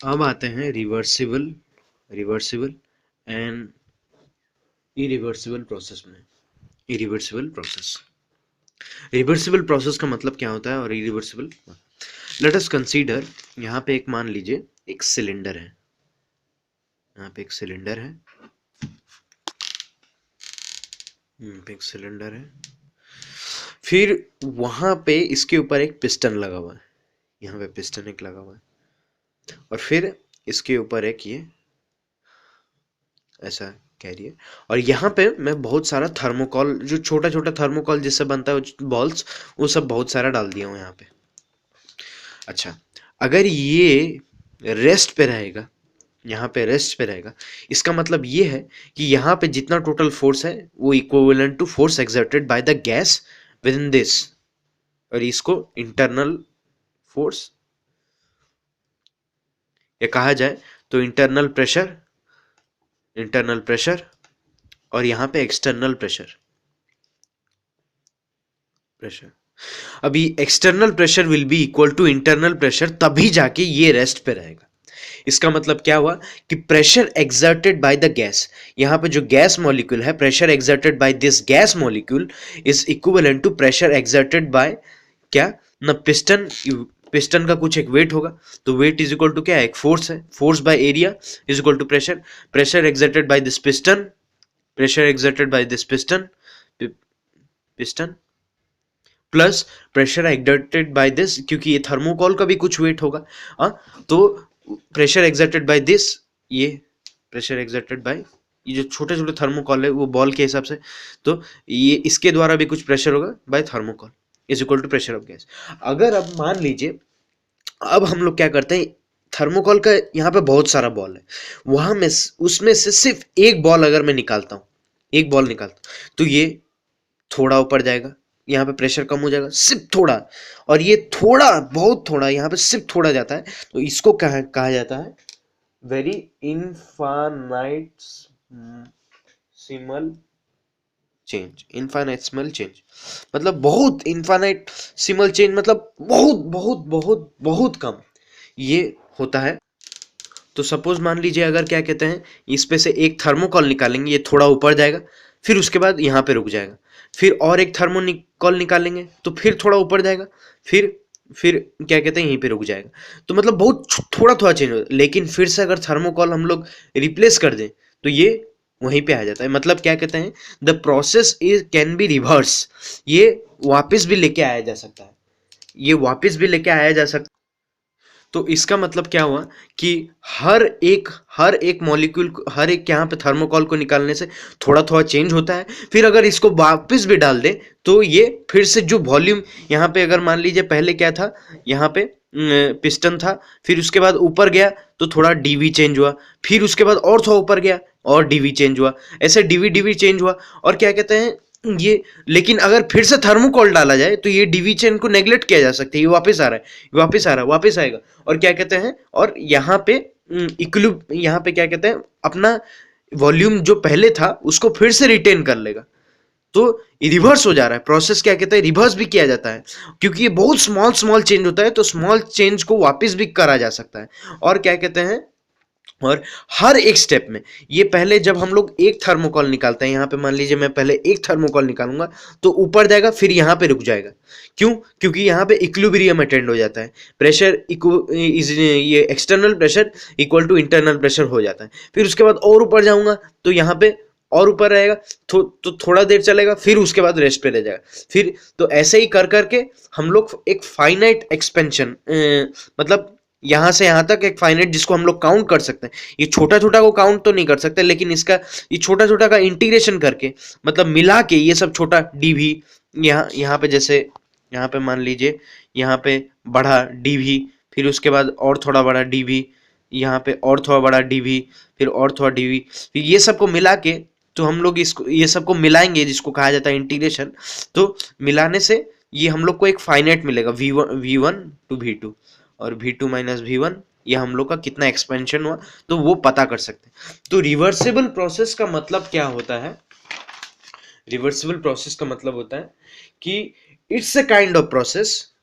अब आते हैं reversible reversible and irreversible process में। इरिवर्सिबल प्रोसेस, रिवर्सिबल प्रोसेस का मतलब क्या होता है और इरिवर्सिबल। लेट अस कंसीडर, यहाँ पे एक मान लीजिए एक सिलेंडर है, यहाँ पे एक सिलेंडर है, एक सिलेंडर है, फिर वहां पे इसके ऊपर एक पिस्टन लगा हुआ है, यहाँ पे पिस्टन एक लगा हुआ है, और फिर इसके ऊपर एक ये ऐसा कैरियर, और यहाँ पे मैं बहुत सारा थर्मोकॉल, जो छोटा छोटा थर्मोकॉल जिससे बनता है बॉल्स, वो सब बहुत सारा डाल दिया हूँ यहाँ पे। अच्छा, अगर ये रेस्ट पे रहेगा, यहाँ पे रेस्ट पे रहेगा, इसका मतलब ये है कि यहाँ पे जितना टोटल फोर्स है वो equivalent to force exerted by the gas within this, और इसको इंटरनल फोर्स, या कहा जाए तो इंटरनल प्रेशर और यहाँ पे एक्सटर्नल प्रेशर। अभी external pressure will be equal to internal pressure, तभी जाके ये रेस्ट पे रहेगा। इसका मतलब क्या हुआ कि pressure exerted by the gas, यहाँ पे जो गैस मॉलिक्यूल है, pressure exerted by this gas molecule is equivalent to pressure exerted by क्या ना पिस्टन। पिस्टन का कुछ एक वेट होगा, तो वेट इज इक्वल टू क्या है, एक फोर्स है, force by area is equal to pressure, pressure exerted by this piston, pressure exerted by this piston plus pressure exerted by this, क्योंकि ये थर्मोकॉल का भी कुछ वेट होगा, तो प्रेशर एक्सर्टेड बाय दिस, ये प्रेशर एक्सर्टेड बाय ये जो छोटे छोटे थर्मोकॉल है वो बॉल के हिसाब से, तो ये इसके द्वारा भी कुछ प्रेशर होगा by thermocol is equal to pressure of gas. अगर अब मान लीजिए, अब हम लोग क्या करते हैं, थर्मोकॉल का यहाँ पे बहुत सारा बॉल है, वहां में उसमें से सिर्फ एक बॉल अगर मैं निकालता हूँ, एक बॉल निकालता हूँ, तो ये थोड़ा ऊपर जाएगा, यहाँ पे प्रेशर कम हो जाएगा सिर्फ थोड़ा, और ये थोड़ा बहुत थोड़ा यहाँ पे सिर्फ थोड़ा जाता है, तो इसको कहा जाता है वेरी इनफाइनाइटसिमल चेंज। मतलब बहुत इनफाइनाइटसिमल चेंज, मतलब बहुत बहुत बहुत बहुत कम ये होता है। तो सपोज मान लीजिए, अगर क्या कहते हैं, इस पे से एक थर्मोकॉल निकालेंगे, ये थोड़ा ऊपर जाएगा, फिर उसके बाद यहाँ पे रुक जाएगा, फिर और एक थर्मोकॉल निकालेंगे तो फिर थोड़ा ऊपर जाएगा, फिर क्या कहते हैं, यहीं पे रुक जाएगा। तो मतलब बहुत थोड़ा थोड़ा चेंज होता है, लेकिन फिर से अगर थर्मोकॉल हम लोग रिप्लेस कर दें तो ये वहीं पे आ जाता है। मतलब क्या कहते हैं, the process is can be reverse, ये वापस भी लेके आया जा सकता है, ये वापस भी लेके आया जा सकता है। तो इसका मतलब क्या हुआ कि हर एक मॉलिक्यूल, हर एक यहाँ पे थर्मोकॉल को निकालने से थोड़ा थोड़ा चेंज होता है, फिर अगर इसको वापस भी डाल दे तो ये फिर से जो वॉल्यूम, यहाँ पे अगर मान लीजिए पहले क्या था, यहाँ पे पिस्टन था, फिर उसके बाद ऊपर गया तो थोड़ा डीवी चेंज हुआ, फिर उसके बाद और थोड़ा ऊपर गया और डीवी चेंज हुआ, ऐसे डीवी डीवी चेंज हुआ, और क्या कहते हैं ये। लेकिन अगर फिर से थर्मोकॉल डाला जाए तो ये डीवी चेन को नेग्लेक्ट किया जा सकता है, ये वापस आ रहा है, वापस आ रहा है, वापस आएगा, और क्या कहते हैं, और यहाँ पे यहाँ पे क्या कहते हैं, अपना वॉल्यूम जो पहले था उसको फिर से रिटेन कर लेगा। तो रिवर्स हो जा रहा है प्रोसेस, क्या कहते हैं, रिवर्स भी किया जाता है, क्योंकि ये बहुत स्मॉल स्मॉल चेंज होता है, तो स्मॉल चेंज को वापस भी करा जा सकता है। और क्या कहते हैं, और हर एक स्टेप में, ये पहले जब हम लोग एक थर्मोकॉल निकालते हैं, यहाँ पे मान लीजिए मैं पहले एक थर्मोकॉल निकालूंगा तो ऊपर जाएगा, फिर यहाँ पे रुक जाएगा, क्यों, क्योंकि यहाँ पे इक्विलिब्रियम अटेंड हो जाता है, प्रेशर ये external pressure equal to internal pressure हो जाता है। फिर उसके बाद और ऊपर जाऊंगा तो यहाँ पे और ऊपर रहेगा, तो थोड़ा देर चलेगा, फिर उसके बाद रेस्ट पे रह जाएगा, फिर तो ऐसे ही कर करके हम लोग एक फाइनाइट एक्सपेंशन, मतलब यहाँ से यहाँ तक एक फाइनाइट जिसको हम लोग काउंट कर सकते हैं, ये छोटा छोटा को काउंट तो नहीं कर सकते, लेकिन इसका ये छोटा छोटा का इंटीग्रेशन करके, मतलब मिला के ये सब छोटा डीवी, यहाँ यहाँ पे जैसे यहाँ पे मान लीजिए, यहाँ पे बढ़ा डीवी, फिर उसके बाद और थोड़ा बड़ा डीवी, यहाँ पे और थोड़ा बड़ा डीवी, फिर और थोड़ा डीवी, फिर ये सबको मिला के, तो हम लोग इसको ये सबको मिलाएंगे जिसको कहा जाता है इंटीग्रेशन। तो मिलाने से ये हम लोग को एक फाइनाइट मिलेगा, V1 टू V2, और V2 माइनस V1, ये हम लोग का कितना एक्सपेंशन हुआ तो वो पता कर सकते हैं। तो रिवर्सिबल प्रोसेस का मतलब क्या होता है, रिवर्सिबल प्रोसेस का मतलब होता है कि it's a kind of process